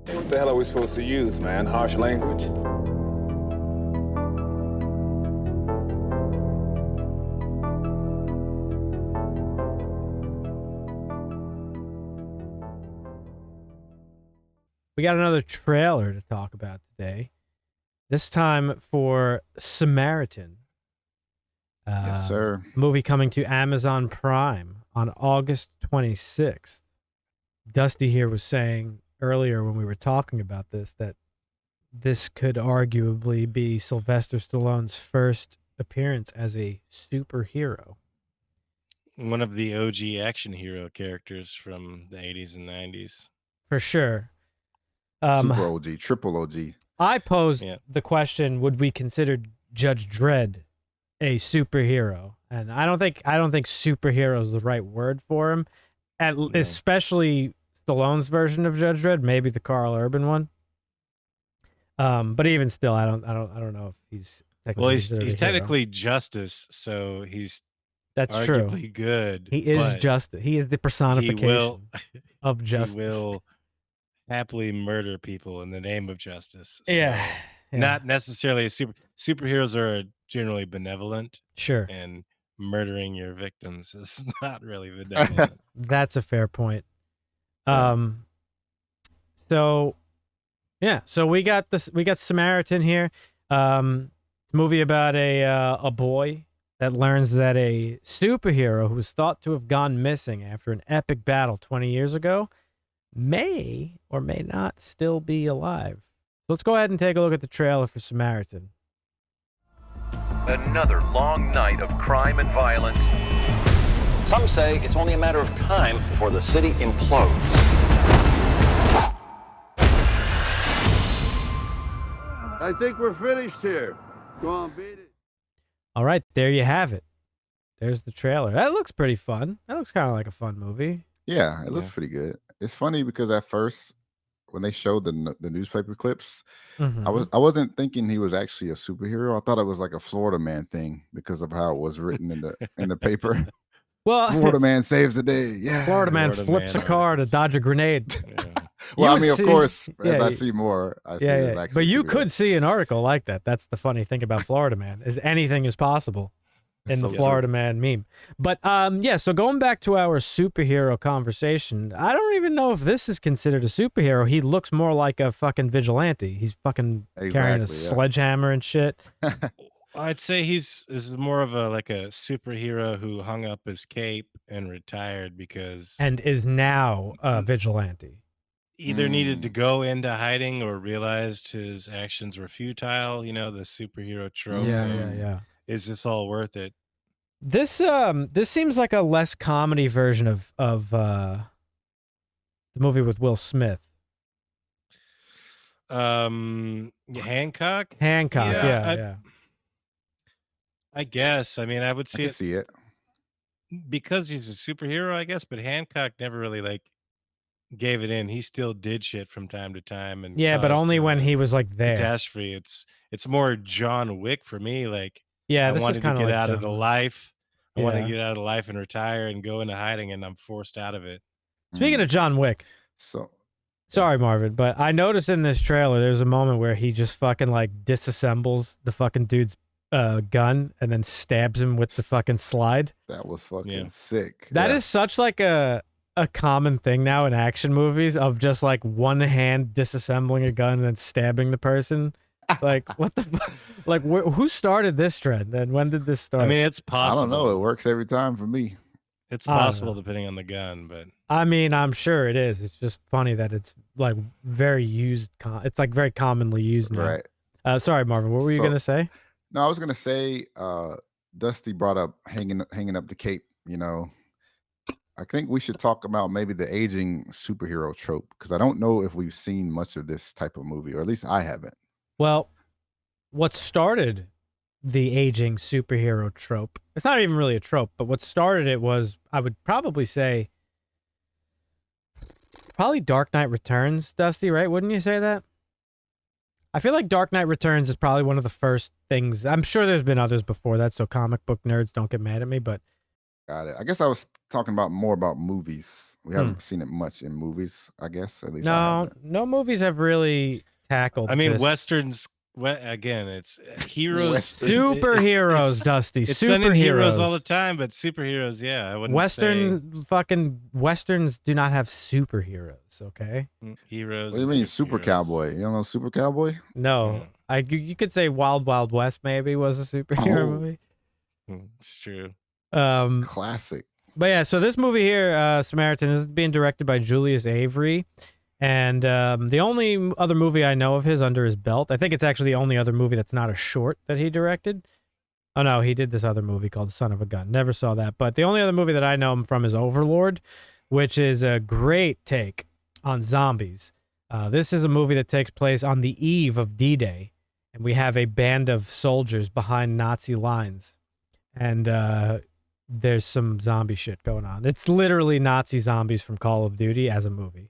What the hell are we supposed to use, man? Harsh language? We got another trailer to talk about today. This time for Samaritan. Yes, sir. Movie coming to Amazon Prime on August 26th. Dusty here was saying earlier when we were talking about this that this could arguably be Sylvester Stallone's first appearance as a superhero. One of the OG action hero characters from the 80s and 90s. For sure. Super OG, triple OG. I posed the question, would we consider Judge Dredd a superhero? And I don't think superhero is the right word for him. Especially Stallone's version of Judge Dredd, maybe the Carl Urban one. But even still, I don't know if he's technically well, he's technically Justice, so he's that's arguably true. Good. He is Justice. He is the personification of justice. He will happily murder people in the name of justice. So yeah. Not necessarily a superheroes are generally benevolent. Sure. And murdering your victims is not really benevolent. That's a fair point. So we got Samaritan here. It's a movie about a boy that learns that a superhero who was thought to have gone missing after an epic battle 20 years ago may or may not still be alive. So let's go ahead and take a look at the trailer for Samaritan. Another long night of crime and violence. Some say it's only a matter of time before the city implodes. I think we're finished here. Go on, beat it. All right, there you have it. There's the trailer. That looks pretty fun. That looks kind of like a fun movie. Yeah, it looks pretty good. It's funny because at first, when they showed the newspaper clips, I wasn't thinking he was actually a superhero. I thought it was like a Florida Man thing because of how it was written in the paper. Well, Florida Man saves the day. Yeah, Florida Man flips a car to dodge a grenade. Well, I mean, of course, as I see more, I see it as actually. But you could see an article like that. That's the funny thing about Florida Man, is anything is possible in the Florida Man meme. But so going back to our superhero conversation, I don't even know if this is considered a superhero. He looks more like a fucking vigilante. He's fucking carrying a sledgehammer and shit. I'd say this is more of a superhero who hung up his cape and retired because and is now a vigilante. Either needed to go into hiding or realized his actions were futile. You know, the superhero trope. Yeah. Is this all worth it? This seems like a less comedy version of the movie with Will Smith. Hancock. Yeah. I guess. I mean, I would see it because he's a superhero, I guess. But Hancock never really gave it in. He still did shit from time to time, and but only when he was there. Catastrophe. It's more John Wick for me. I this wanted is kind to of get out of the life. I want to Yeah. get out of life and retire and go into hiding, and I'm forced out of it. Speaking of John Wick, sorry Marvin, but I noticed in this trailer there's a moment where he just fucking disassembles the fucking dude's gun and then stabs him with the fucking slide. That was fucking sick. That is such a common thing now in action movies of just one hand disassembling a gun and then stabbing the person. What the fuck? Who started this trend and when did this start? I mean, it's possible. I don't know. It works every time for me. It's possible depending on the gun, but I mean, I'm sure it is. It's just funny that it's very used. It's very commonly used now. Right. Sorry, Marvin. What were you gonna say? No, I was gonna say. Dusty brought up hanging up the cape. You know, I think we should talk about maybe the aging superhero trope because I don't know if we've seen much of this type of movie, or at least I haven't. Well, what started the aging superhero trope? It's not even really a trope, but what started it was, I would probably say, Dark Knight Returns, Dusty, right? Wouldn't you say that? I feel like Dark Knight Returns is probably one of the first things. I'm sure there's been others before that, so comic book nerds don't get mad at me, but Got it. I guess I was talking about more about movies. We Hmm. haven't seen it much in movies, I guess. At least I No, haven't. no movies have really tackled. I mean, this. westerns. Again, it's heroes. Western. Superheroes, Dusty. It's done in heroes all the Superheroes. time, but superheroes, yeah, I wouldn't say Fucking westerns do not have superheroes. Okay. heroes. What do you and mean, Super superheroes. Cowboy? You don't know Super Cowboy? No, you could say Wild Wild West maybe was a superhero Oh. movie. It's true. Classic. But yeah, so this movie here, Samaritan, is being directed by Julius Avery. And the only other movie I know of his under his belt, I think it's actually the only other movie that's not a short that he directed. Oh, no, he did this other movie called Son of a Gun. Never saw that. But the only other movie that I know him from is Overlord, which is a great take on zombies. This is a movie that takes place on the eve of D-Day, and we have a band of soldiers behind Nazi lines. And there's some zombie shit going on. It's literally Nazi zombies from Call of Duty as a movie.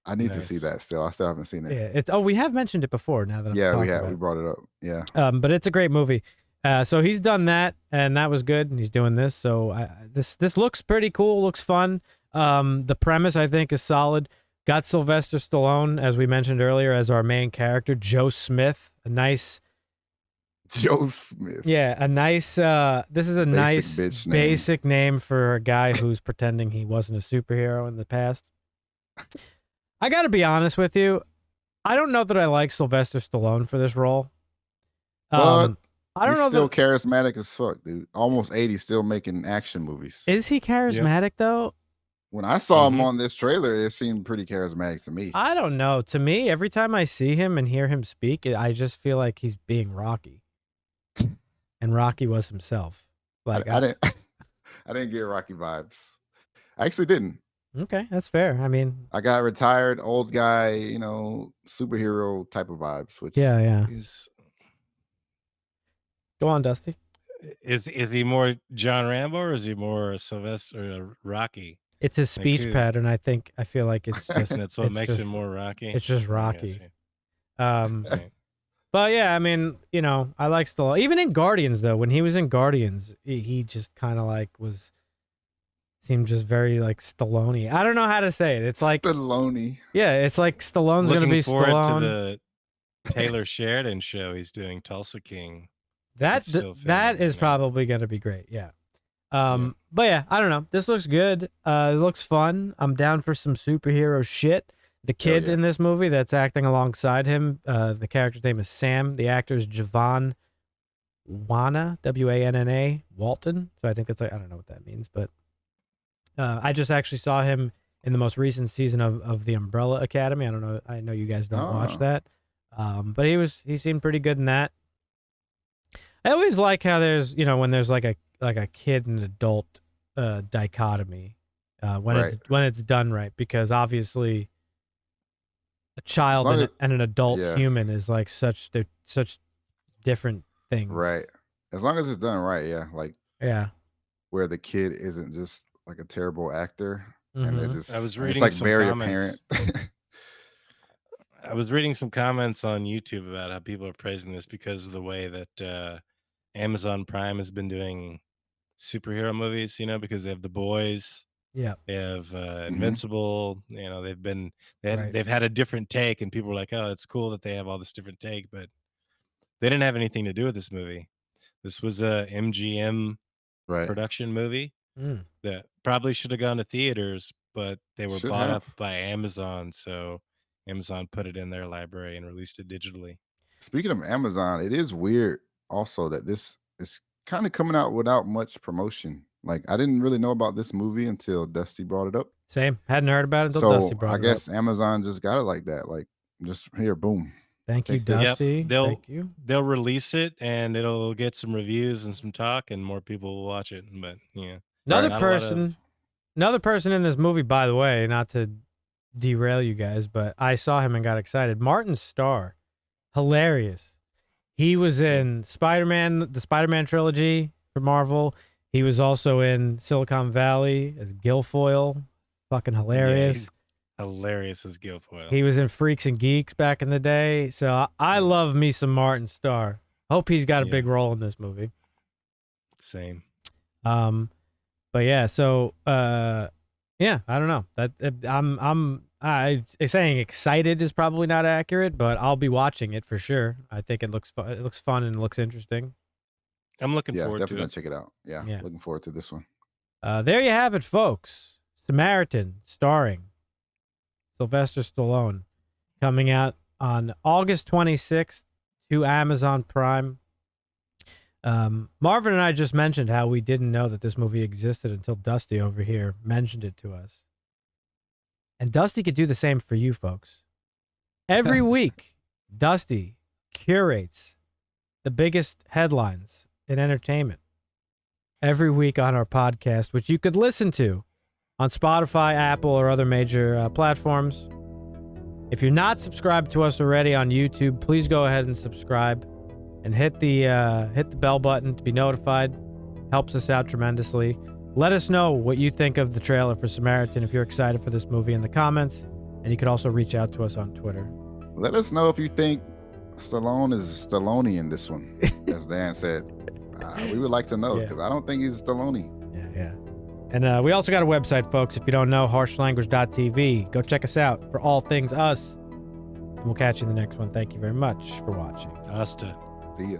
I need to see that still. I still haven't seen it. Yeah, it's we have mentioned it before. Now that I'm Yeah, we talking had. about We brought it up. Yeah. it. But it's a great movie. So he's done that, and that was good. And he's doing this, so this looks pretty cool. Looks fun. The premise I think is solid. Got Sylvester Stallone, as we mentioned earlier, as our main character. Joe Smith, a nice. Joe Smith. Yeah, a nice. This is a Basic nice bitch name. basic name for a guy who's pretending he wasn't a superhero in the past. I got to be honest with you. I don't know that I like Sylvester Stallone for this role. But I don't he's know. still charismatic as fuck, dude. Almost 80, still making action movies. Is he charismatic though? When I saw him on this trailer, it seemed pretty charismatic to me. I don't know. To me, every time I see him and hear him speak, I just feel like he's being Rocky. And Rocky was himself. Like I didn't I didn't get Rocky vibes. I actually didn't. Okay, that's fair. I mean, I got retired old guy, superhero type of vibes, which yeah. Is Go on, Dusty. he more John Rambo or is he more Sylvester or Rocky? It's his speech who? pattern. I feel like it's just That's what it's makes just, him more Rocky. It's just I Rocky. see. But yeah, I mean, I like Stallone. Even in Guardians, though, when he was in Guardians, he just kind of like seemed just very like Stallone. I don't know how to say it. It's like Stallone. yeah, it's like Stallone's gonna be forward Stallone. to the Taylor Sheridan show he's doing, Tulsa King. That It's still that filming is right now. probably gonna be great. Yeah. But yeah, I don't know. This looks good. It looks fun. I'm down for some superhero shit. The kid yeah. in this movie that's acting alongside him, the character's name is Sam. The actor is Javon Wanna, Wanna, Walton. So I think that's I don't know what that means, but I just actually saw him in the most recent season of The Umbrella Academy. I don't know. I know you guys don't watch that, but he seemed pretty good in that. I always like how there's when there's like a kid and adult dichotomy when it's done right, because obviously a child and an adult human is like such different things. Right. As long as it's done right, yeah. Like where the kid isn't just like a terrible actor and they're just I was it's reading like some very comments. apparent. I was reading some comments on YouTube about how people are praising this because of the way that Amazon Prime has been doing superhero movies, because they have The Boys. Yeah. They have Invincible. They've had a different take, and people were like, "Oh, it's cool that they have all this different take," but they didn't have anything to do with this movie. This was a MGM production movie that probably should have gone to theaters, but they were bought up by Amazon, so Amazon put it in their library and released it digitally. Speaking of Amazon, it is weird also that this is kind of coming out without much promotion. Like I didn't really know about this movie until Dusty brought it up. Same. Hadn't heard about it until Dusty brought it up. I guess Amazon just got it like that. Like just here, boom. Thank you, Dusty. Thank you. They'll release it and it'll get some reviews and some talk, and more people will watch it. But yeah, another person in this movie, by the way, not to derail you guys, but I saw him and got excited. Martin Starr, hilarious. He was in Spider-Man, the Spider-Man trilogy for Marvel. He was also in Silicon Valley as Guilfoyle. Fucking hilarious. Yeah, hilarious as Guilfoyle. He was in Freaks and Geeks back in the day. So I love me some Martin Starr. Hope he's got a big role in this movie. Same. But yeah, so yeah, I don't know. I saying excited is probably not accurate, but I'll be watching it for sure. I think it looks it looks fun and it looks interesting. I'm looking Yeah, forward definitely to gonna it. check it out. Yeah, Yeah. looking forward to this one. There you have it, folks. Samaritan, starring Sylvester Stallone, coming out on August 26th to Amazon Prime. Marvin and I just mentioned how we didn't know that this movie existed until Dusty over here mentioned it to us. And Dusty could do the same for you folks. Every week, Dusty curates the biggest headlines in entertainment every week on our podcast, which you could listen to on Spotify, Apple, or other major platforms. If you're not subscribed to us already on YouTube, please go ahead and subscribe and hit the bell button to be notified. Helps us out tremendously. Let us know what you think of the trailer for Samaritan if you're excited for this movie in the comments. And you could also reach out to us on Twitter. Let us know if you think Stallone is Stallone in this one, as Dan said. We would like to know, because I don't think he's Stallone. Yeah. And we also got a website, folks. If you don't know, harshlanguage.tv. Go check us out for all things us. And we'll catch you in the next one. Thank you very much for watching. Asta. See ya.